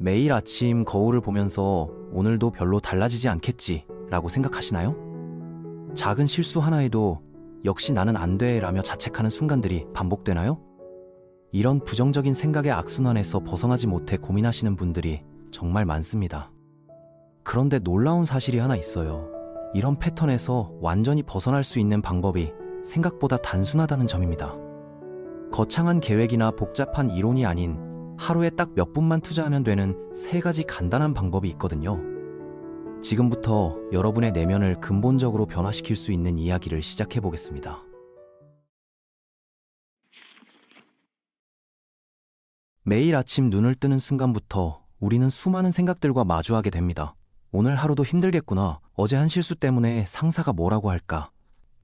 매일 아침 거울을 보면서 오늘도 별로 달라지지 않겠지 라고 생각하시나요? 작은 실수 하나에도 역시 나는 안 돼 라며 자책하는 순간들이 반복되나요? 이런 부정적인 생각의 악순환에서 벗어나지 못해 고민하시는 분들이 정말 많습니다. 그런데 놀라운 사실이 하나 있어요. 이런 패턴에서 완전히 벗어날 수 있는 방법이 생각보다 단순하다는 점입니다. 거창한 계획이나 복잡한 이론이 아닌 하루에 딱 몇 분만 투자하면 되는 3가지 간단한 방법이 있거든요. 지금부터 여러분의 내면을 근본적으로 변화시킬 수 있는 이야기를 시작해 보겠습니다. 매일 아침 눈을 뜨는 순간부터 우리는 수많은 생각들과 마주하게 됩니다. 오늘 하루도 힘들겠구나. 어제 한 실수 때문에 상사가 뭐라고 할까?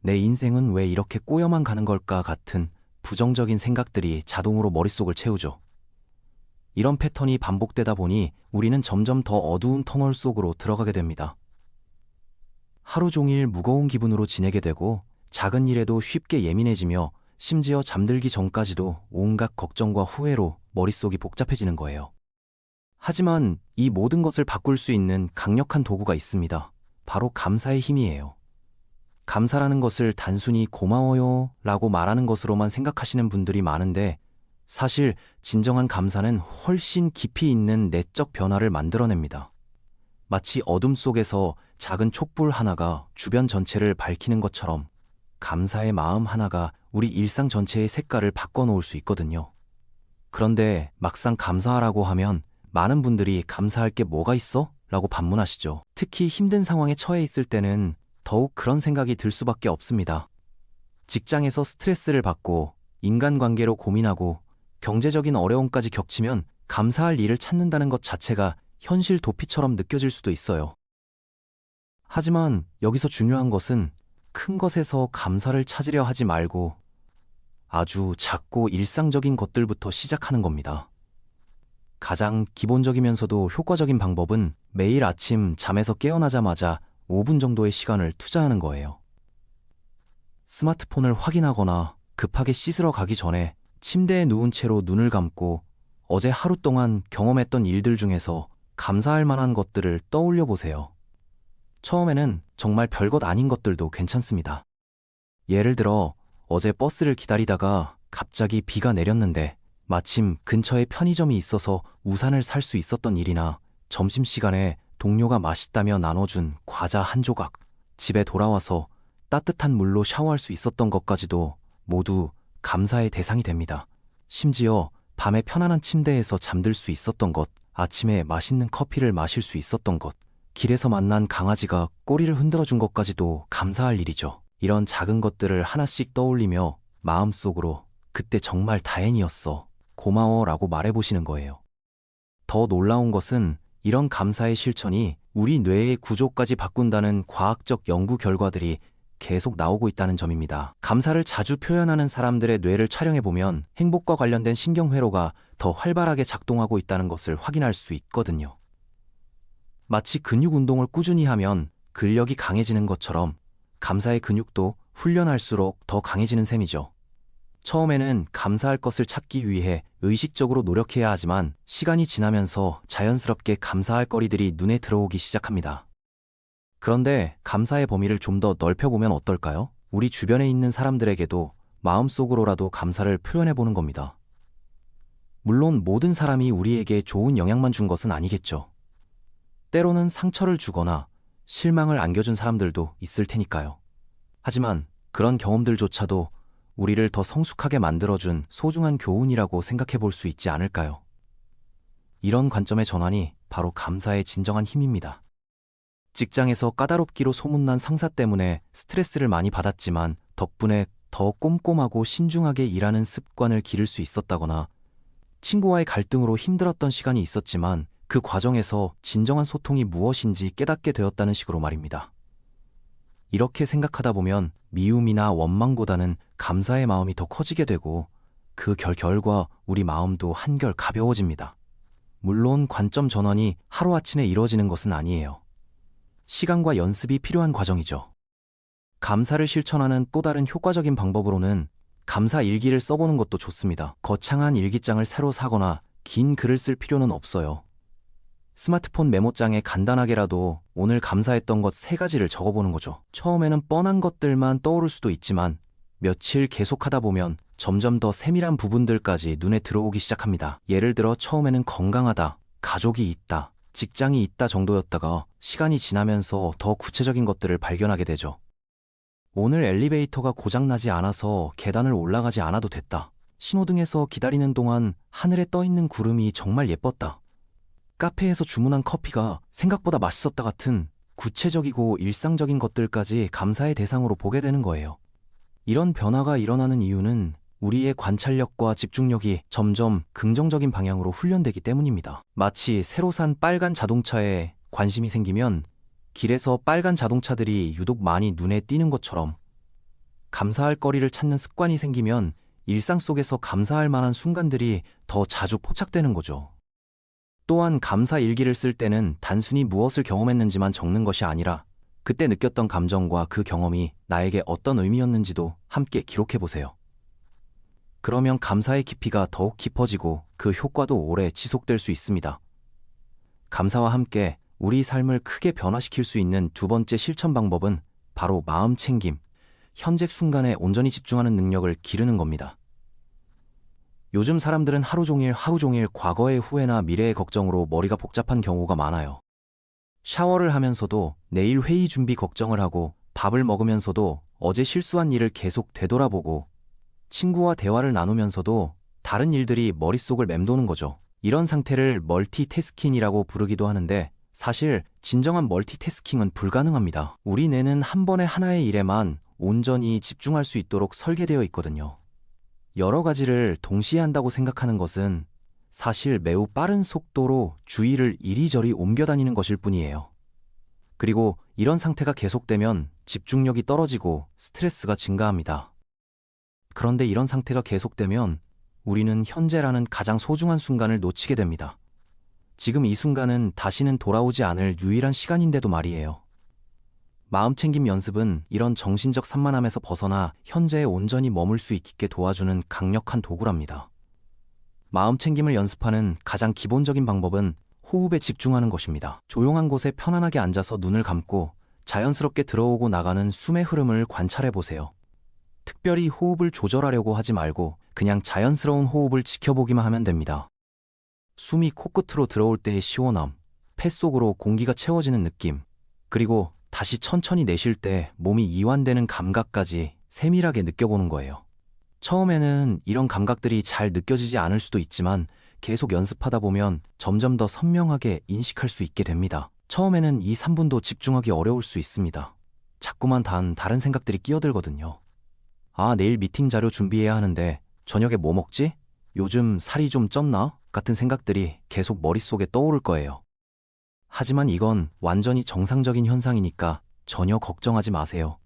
내 인생은 왜 이렇게 꼬여만 가는 걸까? 같은 부정적인 생각들이 자동으로 머릿속을 채우죠. 이런 패턴이 반복되다 보니 우리는 점점 더 어두운 터널 속으로 들어가게 됩니다. 하루 종일 무거운 기분으로 지내게 되고 작은 일에도 쉽게 예민해지며 심지어 잠들기 전까지도 온갖 걱정과 후회로 머릿속이 복잡해지는 거예요. 하지만 이 모든 것을 바꿀 수 있는 강력한 도구가 있습니다. 바로 감사의 힘이에요. 감사라는 것을 단순히 고마워요 라고 말하는 것으로만 생각하시는 분들이 많은데 사실 진정한 감사는 훨씬 깊이 있는 내적 변화를 만들어냅니다. 마치 어둠 속에서 작은 촛불 하나가 주변 전체를 밝히는 것처럼 감사의 마음 하나가 우리 일상 전체의 색깔을 바꿔놓을 수 있거든요. 그런데 막상 감사하라고 하면 많은 분들이 감사할 게 뭐가 있어? 라고 반문하시죠. 특히 힘든 상황에 처해 있을 때는 더욱 그런 생각이 들 수밖에 없습니다. 직장에서 스트레스를 받고 인간관계로 고민하고 경제적인 어려움까지 겹치면 감사할 일을 찾는다는 것 자체가 현실 도피처럼 느껴질 수도 있어요. 하지만 여기서 중요한 것은 큰 것에서 감사를 찾으려 하지 말고 아주 작고 일상적인 것들부터 시작하는 겁니다. 가장 기본적이면서도 효과적인 방법은 매일 아침 잠에서 깨어나자마자 5분 정도의 시간을 투자하는 거예요. 스마트폰을 확인하거나 급하게 씻으러 가기 전에 침대에 누운 채로 눈을 감고 어제 하루 동안 경험했던 일들 중에서 감사할 만한 것들을 떠올려 보세요. 처음에는 정말 별것 아닌 것들도 괜찮습니다. 예를 들어 어제 버스를 기다리다가 갑자기 비가 내렸는데 마침 근처에 편의점이 있어서 우산을 살 수 있었던 일이나 점심시간에 동료가 맛있다며 나눠준 과자 한 조각, 집에 돌아와서 따뜻한 물로 샤워할 수 있었던 것까지도 모두 감사의 대상이 됩니다. 심지어 밤에 편안한 침대에서 잠들 수 있었던 것, 아침에 맛있는 커피를 마실 수 있었던 것, 길에서 만난 강아지가 꼬리를 흔들어준 것까지도 감사할 일이죠. 이런 작은 것들을 하나씩 떠올리며 마음속으로 그때 정말 다행이었어, 고마워 라고 말해보시는 거예요. 더 놀라운 것은 이런 감사의 실천이 우리 뇌의 구조까지 바꾼다는 과학적 연구 결과들이 계속 나오고 있다는 점입니다. 감사를 자주 표현하는 사람들의 뇌를 촬영해보면 행복과 관련된 신경회로가 더 활발하게 작동하고 있다는 것을 확인할 수 있거든요. 마치 근육 운동을 꾸준히 하면 근력이 강해지는 것처럼 감사의 근육도 훈련할수록 더 강해지는 셈이죠. 처음에는 감사할 것을 찾기 위해 의식적으로 노력해야 하지만 시간이 지나면서 자연스럽게 감사할 거리들이 눈에 들어오기 시작합니다. 그런데 감사의 범위를 좀 더 넓혀보면 어떨까요? 우리 주변에 있는 사람들에게도 마음속으로라도 감사를 표현해보는 겁니다. 물론 모든 사람이 우리에게 좋은 영향만 준 것은 아니겠죠. 때로는 상처를 주거나 실망을 안겨준 사람들도 있을 테니까요. 하지만 그런 경험들조차도 우리를 더 성숙하게 만들어준 소중한 교훈이라고 생각해 볼 수 있지 않을까요? 이런 관점의 전환이 바로 감사의 진정한 힘입니다. 직장에서 까다롭기로 소문난 상사 때문에 스트레스를 많이 받았지만 덕분에 더 꼼꼼하고 신중하게 일하는 습관을 기를 수 있었다거나 친구와의 갈등으로 힘들었던 시간이 있었지만 그 과정에서 진정한 소통이 무엇인지 깨닫게 되었다는 식으로 말입니다. 이렇게 생각하다 보면 미움이나 원망보다는 감사의 마음이 더 커지게 되고 그 결과 우리 마음도 한결 가벼워집니다. 물론 관점 전환이 하루아침에 이루어지는 것은 아니에요. 시간과 연습이 필요한 과정이죠. 감사를 실천하는 또 다른 효과적인 방법으로는 감사 일기를 써보는 것도 좋습니다. 거창한 일기장을 새로 사거나 긴 글을 쓸 필요는 없어요. 스마트폰 메모장에 간단하게라도 오늘 감사했던 것 3가지를 적어보는 거죠. 처음에는 뻔한 것들만 떠오를 수도 있지만 며칠 계속하다 보면 점점 더 세밀한 부분들까지 눈에 들어오기 시작합니다. 예를 들어 처음에는 건강하다, 가족이 있다, 직장이 있다 정도였다가 시간이 지나면서 더 구체적인 것들을 발견하게 되죠. 오늘 엘리베이터가 고장나지 않아서 계단을 올라가지 않아도 됐다. 신호등에서 기다리는 동안 하늘에 떠있는 구름이 정말 예뻤다. 카페에서 주문한 커피가 생각보다 맛있었다 같은 구체적이고 일상적인 것들까지 감사의 대상으로 보게 되는 거예요. 이런 변화가 일어나는 이유는 우리의 관찰력과 집중력이 점점 긍정적인 방향으로 훈련되기 때문입니다. 마치 새로 산 빨간 자동차에 관심이 생기면 길에서 빨간 자동차들이 유독 많이 눈에 띄는 것처럼 감사할 거리를 찾는 습관이 생기면 일상 속에서 감사할 만한 순간들이 더 자주 포착되는 거죠. 또한 감사 일기를 쓸 때는 단순히 무엇을 경험했는지만 적는 것이 아니라 그때 느꼈던 감정과 그 경험이 나에게 어떤 의미였는지도 함께 기록해 보세요. 그러면 감사의 깊이가 더욱 깊어지고 그 효과도 오래 지속될 수 있습니다. 감사와 함께 우리 삶을 크게 변화시킬 수 있는 2번째 실천 방법은 바로 마음 챙김, 현재 순간에 온전히 집중하는 능력을 기르는 겁니다. 요즘 사람들은 하루 종일 과거의 후회나 미래의 걱정으로 머리가 복잡한 경우가 많아요. 샤워를 하면서도 내일 회의 준비 걱정을 하고 밥을 먹으면서도 어제 실수한 일을 계속 되돌아보고 친구와 대화를 나누면서도 다른 일들이 머릿속을 맴도는 거죠. 이런 상태를 멀티태스킹이라고 부르기도 하는데 사실 진정한 멀티태스킹은 불가능합니다. 우리 뇌는 한 번에 하나의 일에만 온전히 집중할 수 있도록 설계되어 있거든요. 여러 가지를 동시에 한다고 생각하는 것은 사실 매우 빠른 속도로 주의를 이리저리 옮겨 다니는 것일 뿐이에요. 그리고 이런 상태가 계속되면 집중력이 떨어지고 스트레스가 증가합니다. 그런데 이런 상태가 계속되면 우리는 현재라는 가장 소중한 순간을 놓치게 됩니다. 지금 이 순간은 다시는 돌아오지 않을 유일한 시간인데도 말이에요. 마음챙김 연습은 이런 정신적 산만함에서 벗어나 현재에 온전히 머물 수 있게 도와주는 강력한 도구랍니다. 마음챙김을 연습하는 가장 기본적인 방법은 호흡에 집중하는 것입니다. 조용한 곳에 편안하게 앉아서 눈을 감고 자연스럽게 들어오고 나가는 숨의 흐름을 관찰해 보세요. 특별히 호흡을 조절하려고 하지 말고 그냥 자연스러운 호흡을 지켜보기만 하면 됩니다. 숨이 코끝으로 들어올 때의 시원함, 폐 속으로 공기가 채워지는 느낌, 그리고 다시 천천히 내쉴 때 몸이 이완되는 감각까지 세밀하게 느껴보는 거예요. 처음에는 이런 감각들이 잘 느껴지지 않을 수도 있지만 계속 연습하다 보면 점점 더 선명하게 인식할 수 있게 됩니다. 처음에는 2, 3분도 집중하기 어려울 수 있습니다. 자꾸만 다른 생각들이 끼어들거든요. 아, 내일 미팅 자료 준비해야 하는데 저녁에 뭐 먹지? 요즘 살이 좀 쪘나? 같은 생각들이 계속 머릿속에 떠오를 거예요. 하지만 이건 완전히 정상적인 현상이니까 전혀 걱정하지 마세요.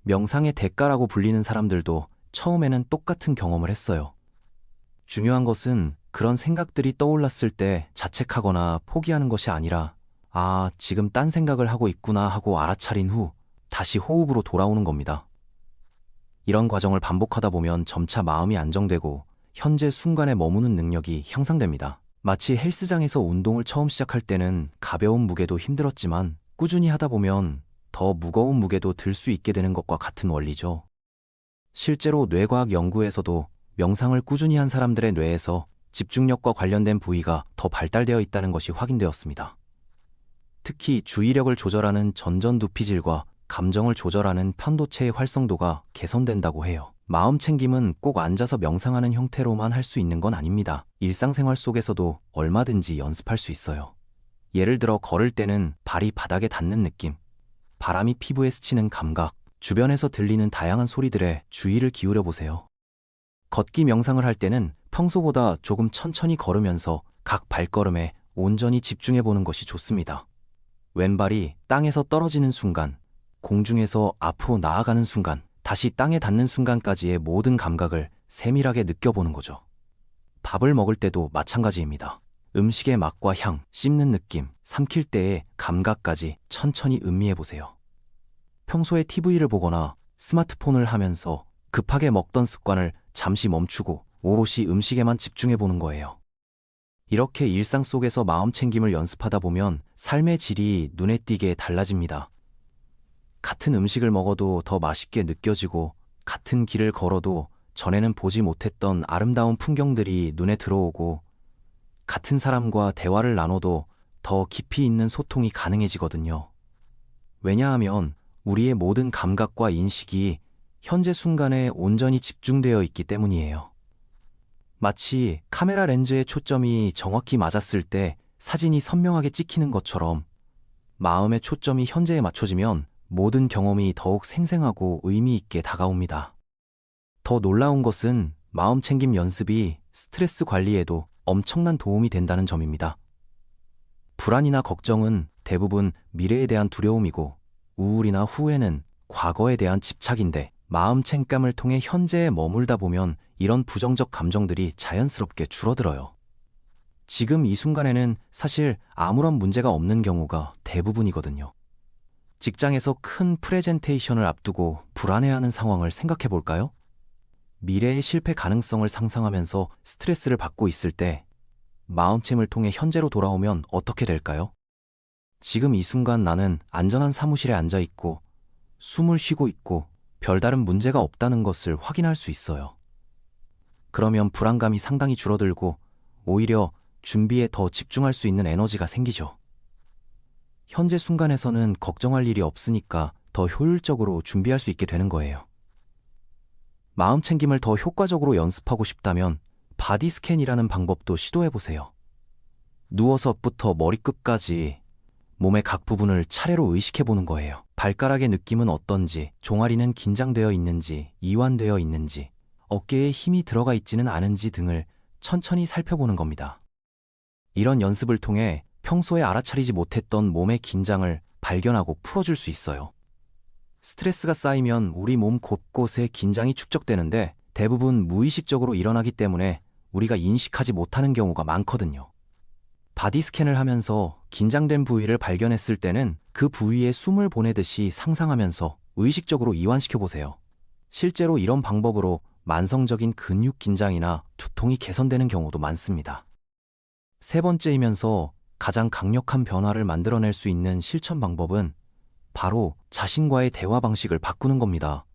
명상의 대가라고 불리는 사람들도 처음에는 똑같은 경험을 했어요. 중요한 것은 그런 생각들이 떠올랐을 때 자책하거나 포기하는 것이 아니라 아, 지금 딴 생각을 하고 있구나 하고 알아차린 후 다시 호흡으로 돌아오는 겁니다. 이런 과정을 반복하다 보면 점차 마음이 안정되고 현재 순간에 머무는 능력이 향상됩니다. 마치 헬스장에서 운동을 처음 시작할 때는 가벼운 무게도 힘들었지만 꾸준히 하다 보면 더 무거운 무게도 들 수 있게 되는 것과 같은 원리죠. 실제로 뇌과학 연구에서도 명상을 꾸준히 한 사람들의 뇌에서 집중력과 관련된 부위가 더 발달되어 있다는 것이 확인되었습니다. 특히 주의력을 조절하는 전전두피질과 감정을 조절하는 편도체의 활성도가 개선된다고 해요. 마음 챙김은 꼭 앉아서 명상하는 형태로만 할 수 있는 건 아닙니다. 일상생활 속에서도 얼마든지 연습할 수 있어요. 예를 들어 걸을 때는 발이 바닥에 닿는 느낌, 바람이 피부에 스치는 감각, 주변에서 들리는 다양한 소리들에 주의를 기울여 보세요. 걷기 명상을 할 때는 평소보다 조금 천천히 걸으면서 각 발걸음에 온전히 집중해 보는 것이 좋습니다. 왼발이 땅에서 떨어지는 순간, 공중에서 앞으로 나아가는 순간, 다시 땅에 닿는 순간까지의 모든 감각을 세밀하게 느껴보는 거죠. 밥을 먹을 때도 마찬가지입니다. 음식의 맛과 향, 씹는 느낌, 삼킬 때의 감각까지 천천히 음미해 보세요. 평소에 TV를 보거나 스마트폰을 하면서 급하게 먹던 습관을 잠시 멈추고 오롯이 음식에만 집중해 보는 거예요. 이렇게 일상 속에서 마음 챙김을 연습하다 보면 삶의 질이 눈에 띄게 달라집니다. 같은 음식을 먹어도 더 맛있게 느껴지고, 같은 길을 걸어도 전에는 보지 못했던 아름다운 풍경들이 눈에 들어오고, 같은 사람과 대화를 나눠도 더 깊이 있는 소통이 가능해지거든요. 왜냐하면 우리의 모든 감각과 인식이 현재 순간에 온전히 집중되어 있기 때문이에요. 마치 카메라 렌즈의 초점이 정확히 맞았을 때 사진이 선명하게 찍히는 것처럼, 마음의 초점이 현재에 맞춰지면 모든 경험이 더욱 생생하고 의미 있게 다가옵니다. 더 놀라운 것은 마음 챙김 연습이 스트레스 관리에도 엄청난 도움이 된다는 점입니다. 불안이나 걱정은 대부분 미래에 대한 두려움이고, 우울이나 후회는 과거에 대한 집착인데, 마음 챙김을 통해 현재에 머물다 보면 이런 부정적 감정들이 자연스럽게 줄어들어요. 지금 이 순간에는 사실 아무런 문제가 없는 경우가 대부분이거든요. 직장에서 큰 프레젠테이션을 앞두고 불안해하는 상황을 생각해 볼까요? 미래의 실패 가능성을 상상하면서 스트레스를 받고 있을 때 마음챙을 통해 현재로 돌아오면 어떻게 될까요? 지금 이 순간 나는 안전한 사무실에 앉아 있고 숨을 쉬고 있고 별다른 문제가 없다는 것을 확인할 수 있어요. 그러면 불안감이 상당히 줄어들고 오히려 준비에 더 집중할 수 있는 에너지가 생기죠. 현재 순간에서는 걱정할 일이 없으니까 더 효율적으로 준비할 수 있게 되는 거예요. 마음 챙김을 더 효과적으로 연습하고 싶다면 바디 스캔이라는 방법도 시도해보세요. 누워서부터 머리끝까지 몸의 각 부분을 차례로 의식해보는 거예요. 발가락의 느낌은 어떤지, 종아리는 긴장되어 있는지, 이완되어 있는지, 어깨에 힘이 들어가 있지는 않은지 등을 천천히 살펴보는 겁니다. 이런 연습을 통해 평소에 알아차리지 못했던 몸의 긴장을 발견하고 풀어줄 수 있어요. 스트레스가 쌓이면 우리 몸 곳곳에 긴장이 축적되는데 대부분 무의식적으로 일어나기 때문에 우리가 인식하지 못하는 경우가 많거든요. 바디 스캔을 하면서 긴장된 부위를 발견했을 때는 그 부위에 숨을 보내듯이 상상하면서 의식적으로 이완시켜 보세요. 실제로 이런 방법으로 만성적인 근육 긴장이나 두통이 개선되는 경우도 많습니다. 세 번째이면서 가장 강력한 변화를 만들어낼 수 있는 실천 방법은 바로 자신과의 대화 방식을 바꾸는 겁니다.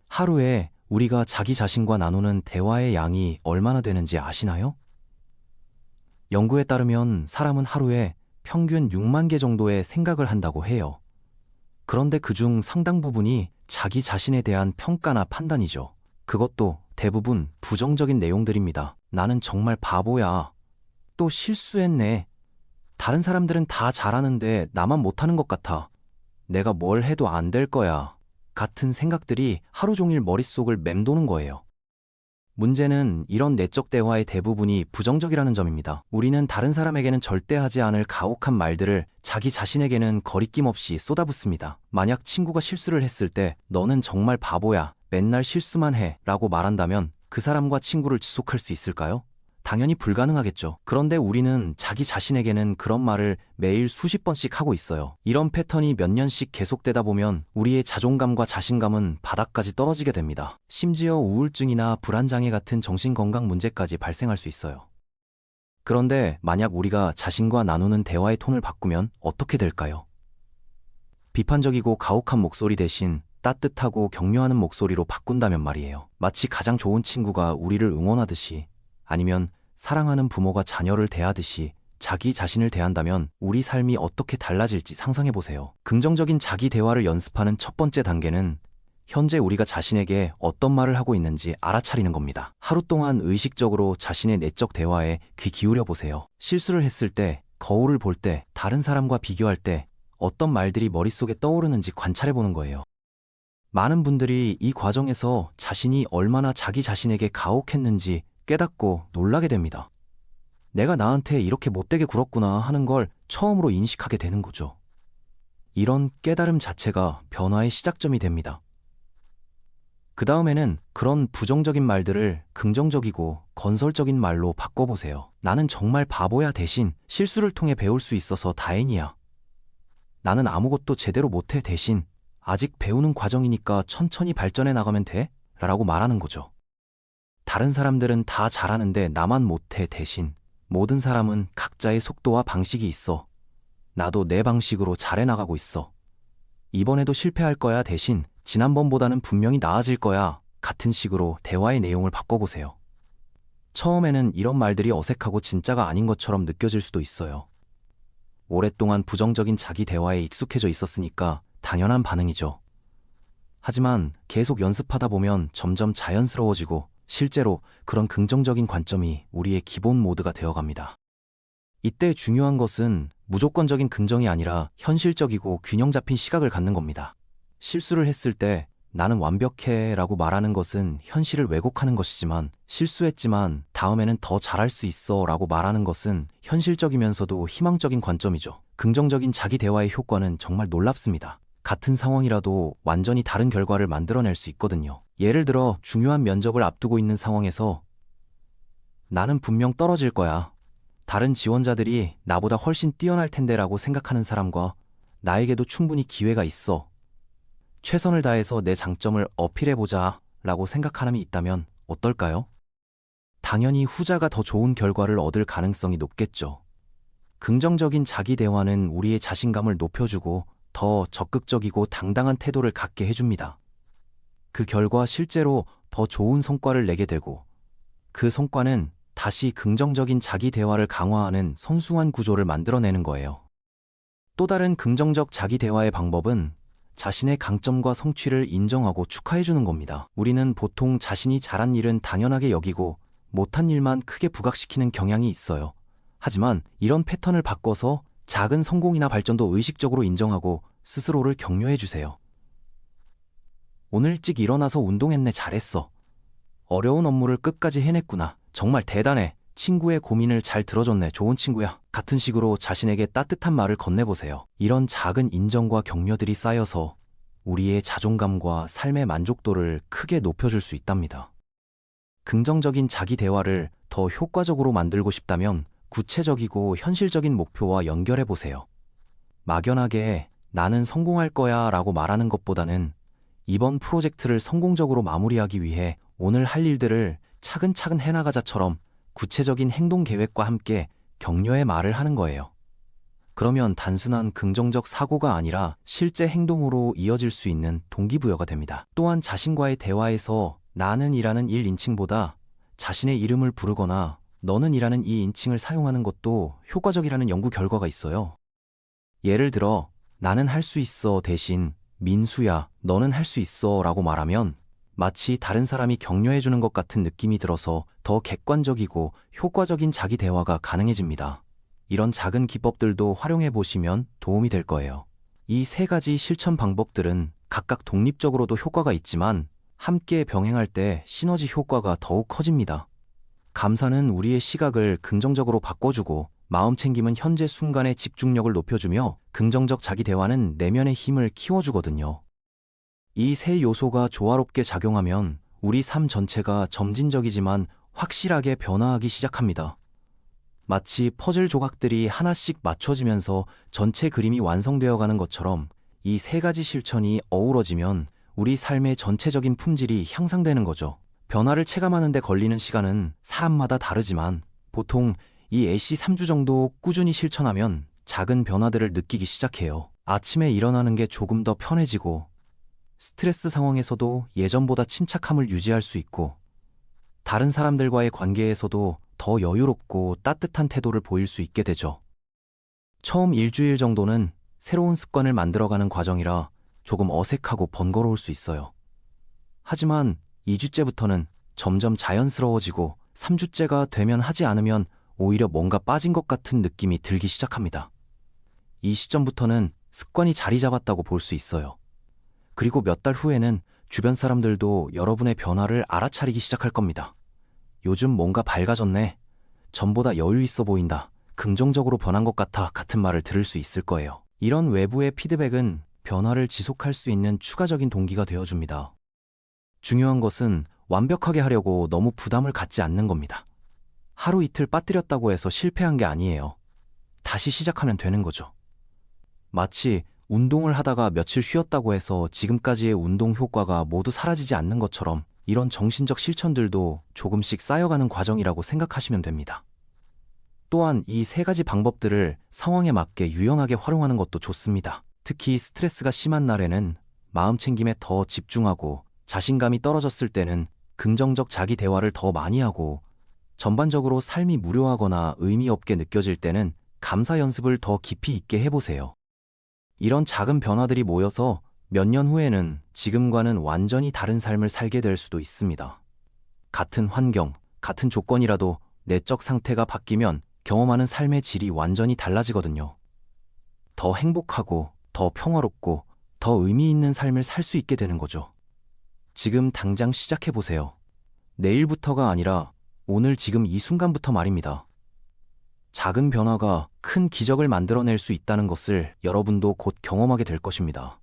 하루에 우리가 자기 자신과 나누는 대화의 양이 얼마나 되는지 아시나요? 연구에 따르면 사람은 하루에 평균 6만 개 정도의 생각을 한다고 해요. 그런데 그중 상당 부분이 자기 자신에 대한 평가나 판단이죠. 그것도 대부분 부정적인 내용들입니다. 나는 정말 바보야. 또 실수했네. 다른 사람들은 다 잘하는데 나만 못하는 것 같아. 내가 뭘 해도 안 될 거야. 같은 생각들이 하루 종일 머릿속을 맴도는 거예요. 문제는 이런 내적 대화의 대부분이 부정적이라는 점입니다. 우리는 다른 사람에게는 절대 하지 않을 가혹한 말들을 자기 자신에게는 거리낌 없이 쏟아붓습니다. 만약 친구가 실수를 했을 때 너는 정말 바보야, 맨날 실수만 해 라고 말한다면 그 사람과 친구를 지속할 수 있을까요? 당연히 불가능하겠죠. 그런데 우리는 자기 자신에게는 그런 말을 매일 수십 번씩 하고 있어요. 이런 패턴이 몇 년씩 계속되다 보면 우리의 자존감과 자신감은 바닥까지 떨어지게 됩니다. 심지어 우울증이나 불안장애 같은 정신건강 문제까지 발생할 수 있어요. 그런데 만약 우리가 자신과 나누는 대화의 톤을 바꾸면 어떻게 될까요? 비판적이고 가혹한 목소리 대신 따뜻하고 격려하는 목소리로 바꾼다면 말이에요. 마치 가장 좋은 친구가 우리를 응원하듯이, 아니면 사랑하는 부모가 자녀를 대하듯이 자기 자신을 대한다면 우리 삶이 어떻게 달라질지 상상해보세요. 긍정적인 자기 대화를 연습하는 첫 번째 단계는 현재 우리가 자신에게 어떤 말을 하고 있는지 알아차리는 겁니다. 하루 동안 의식적으로 자신의 내적 대화에 귀 기울여 보세요. 실수를 했을 때, 거울을 볼 때, 다른 사람과 비교할 때 어떤 말들이 머릿속에 떠오르는지 관찰해보는 거예요. 많은 분들이 이 과정에서 자신이 얼마나 자기 자신에게 가혹했는지 깨닫고 놀라게 됩니다. 내가 나한테 이렇게 못되게 굴었구나 하는 걸 처음으로 인식하게 되는 거죠. 이런 깨달음 자체가 변화의 시작점이 됩니다. 그 다음에는 그런 부정적인 말들을 긍정적이고 건설적인 말로 바꿔보세요. 나는 정말 바보야 대신 실수를 통해 배울 수 있어서 다행이야. 나는 아무것도 제대로 못해 대신 아직 배우는 과정이니까 천천히 발전해 나가면 돼? 라고 말하는 거죠. 다른 사람들은 다 잘하는데 나만 못해 대신 모든 사람은 각자의 속도와 방식이 있어. 나도 내 방식으로 잘해나가고 있어. 이번에도 실패할 거야 대신 지난번보다는 분명히 나아질 거야. 같은 식으로 대화의 내용을 바꿔보세요. 처음에는 이런 말들이 어색하고 진짜가 아닌 것처럼 느껴질 수도 있어요. 오랫동안 부정적인 자기 대화에 익숙해져 있었으니까 당연한 반응이죠. 하지만 계속 연습하다 보면 점점 자연스러워지고 실제로 그런 긍정적인 관점이 우리의 기본 모드가 되어갑니다. 이때 중요한 것은 무조건적인 긍정이 아니라 현실적이고 균형 잡힌 시각을 갖는 겁니다. 실수를 했을 때 나는 완벽해 라고 말하는 것은 현실을 왜곡하는 것이지만, 실수했지만 다음에는 더 잘할 수 있어 라고 말하는 것은 현실적이면서도 희망적인 관점이죠. 긍정적인 자기 대화의 효과는 정말 놀랍습니다. 같은 상황이라도 완전히 다른 결과를 만들어낼 수 있거든요. 예를 들어 중요한 면접을 앞두고 있는 상황에서 나는 분명 떨어질 거야. 다른 지원자들이 나보다 훨씬 뛰어날 텐데 라고 생각하는 사람과 나에게도 충분히 기회가 있어. 최선을 다해서 내 장점을 어필해보자 라고 생각하는 사람이 있다면 어떨까요? 당연히 후자가 더 좋은 결과를 얻을 가능성이 높겠죠. 긍정적인 자기 대화는 우리의 자신감을 높여주고 더 적극적이고 당당한 태도를 갖게 해줍니다. 그 결과 실제로 더 좋은 성과를 내게 되고, 그 성과는 다시 긍정적인 자기 대화를 강화하는 선순환 구조를 만들어내는 거예요. 또 다른 긍정적 자기 대화의 방법은 자신의 강점과 성취를 인정하고 축하해주는 겁니다. 우리는 보통 자신이 잘한 일은 당연하게 여기고 못한 일만 크게 부각시키는 경향이 있어요. 하지만 이런 패턴을 바꿔서 작은 성공이나 발전도 의식적으로 인정하고 스스로를 격려해주세요. 오늘 일찍 일어나서 운동했네, 잘했어. 어려운 업무를 끝까지 해냈구나. 정말 대단해. 친구의 고민을 잘 들어줬네, 좋은 친구야. 같은 식으로 자신에게 따뜻한 말을 건네보세요. 이런 작은 인정과 격려들이 쌓여서 우리의 자존감과 삶의 만족도를 크게 높여줄 수 있답니다. 긍정적인 자기 대화를 더 효과적으로 만들고 싶다면 구체적이고 현실적인 목표와 연결해보세요. 막연하게 나는 성공할 거야 라고 말하는 것보다는 이번 프로젝트를 성공적으로 마무리하기 위해 오늘 할 일들을 차근차근 해나가자처럼 구체적인 행동 계획과 함께 격려의 말을 하는 거예요. 그러면 단순한 긍정적 사고가 아니라 실제 행동으로 이어질 수 있는 동기부여가 됩니다. 또한 자신과의 대화에서 나는 이라는 1인칭보다 자신의 이름을 부르거나 너는 이라는 2인칭을 사용하는 것도 효과적이라는 연구 결과가 있어요. 예를 들어 나는 할 수 있어 대신 민수야, 너는 할 수 있어 라고 말하면 마치 다른 사람이 격려해주는 것 같은 느낌이 들어서 더 객관적이고 효과적인 자기 대화가 가능해집니다. 이런 작은 기법들도 활용해 보시면 도움이 될 거예요. 이 세 가지 실천 방법들은 각각 독립적으로도 효과가 있지만 함께 병행할 때 시너지 효과가 더욱 커집니다. 감사는 우리의 시각을 긍정적으로 바꿔주고, 마음 챙김은 현재 순간의 집중력을 높여주며, 긍정적 자기 대화는 내면의 힘을 키워주거든요. 이 세 요소가 조화롭게 작용하면 우리 삶 전체가 점진적이지만 확실하게 변화하기 시작합니다. 마치 퍼즐 조각들이 하나씩 맞춰지면서 전체 그림이 완성되어 가는 것처럼 이 세 가지 실천이 어우러지면 우리 삶의 전체적인 품질이 향상되는 거죠. 변화를 체감하는 데 걸리는 시간은 사람마다 다르지만 보통 이 애시 3주 정도 꾸준히 실천하면 작은 변화들을 느끼기 시작해요. 아침에 일어나는 게 조금 더 편해지고, 스트레스 상황에서도 예전보다 침착함을 유지할 수 있고, 다른 사람들과의 관계에서도 더 여유롭고 따뜻한 태도를 보일 수 있게 되죠. 처음 일주일 정도는 새로운 습관을 만들어가는 과정이라 조금 어색하고 번거로울 수 있어요. 하지만 2주째부터는 점점 자연스러워지고 3주째가 되면 하지 않으면 오히려 뭔가 빠진 것 같은 느낌이 들기 시작합니다. 이 시점부터는 습관이 자리 잡았다고 볼 수 있어요. 그리고 몇 달 후에는 주변 사람들도 여러분의 변화를 알아차리기 시작할 겁니다. 요즘 뭔가 밝아졌네. 전보다 여유 있어 보인다. 긍정적으로 변한 것 같아. 같은 말을 들을 수 있을 거예요. 이런 외부의 피드백은 변화를 지속할 수 있는 추가적인 동기가 되어줍니다. 중요한 것은 완벽하게 하려고 너무 부담을 갖지 않는 겁니다. 하루 이틀 빠뜨렸다고 해서 실패한 게 아니에요. 다시 시작하면 되는 거죠. 마치 운동을 하다가 며칠 쉬었다고 해서 지금까지의 운동 효과가 모두 사라지지 않는 것처럼 이런 정신적 실천들도 조금씩 쌓여가는 과정이라고 생각하시면 됩니다. 또한 이 세 가지 방법들을 상황에 맞게 유연하게 활용하는 것도 좋습니다. 특히 스트레스가 심한 날에는 마음 챙김에 더 집중하고, 자신감이 떨어졌을 때는 긍정적 자기 대화를 더 많이 하고, 전반적으로 삶이 무료하거나 의미 없게 느껴질 때는 감사 연습을 더 깊이 있게 해보세요. 이런 작은 변화들이 모여서 몇 년 후에는 지금과는 완전히 다른 삶을 살게 될 수도 있습니다. 같은 환경, 같은 조건이라도 내적 상태가 바뀌면 경험하는 삶의 질이 완전히 달라지거든요. 더 행복하고, 더 평화롭고, 더 의미 있는 삶을 살 수 있게 되는 거죠. 지금 당장 시작해보세요. 내일부터가 아니라 오늘 지금 이 순간부터 말입니다. 작은 변화가 큰 기적을 만들어낼 수 있다는 것을 여러분도 곧 경험하게 될 것입니다.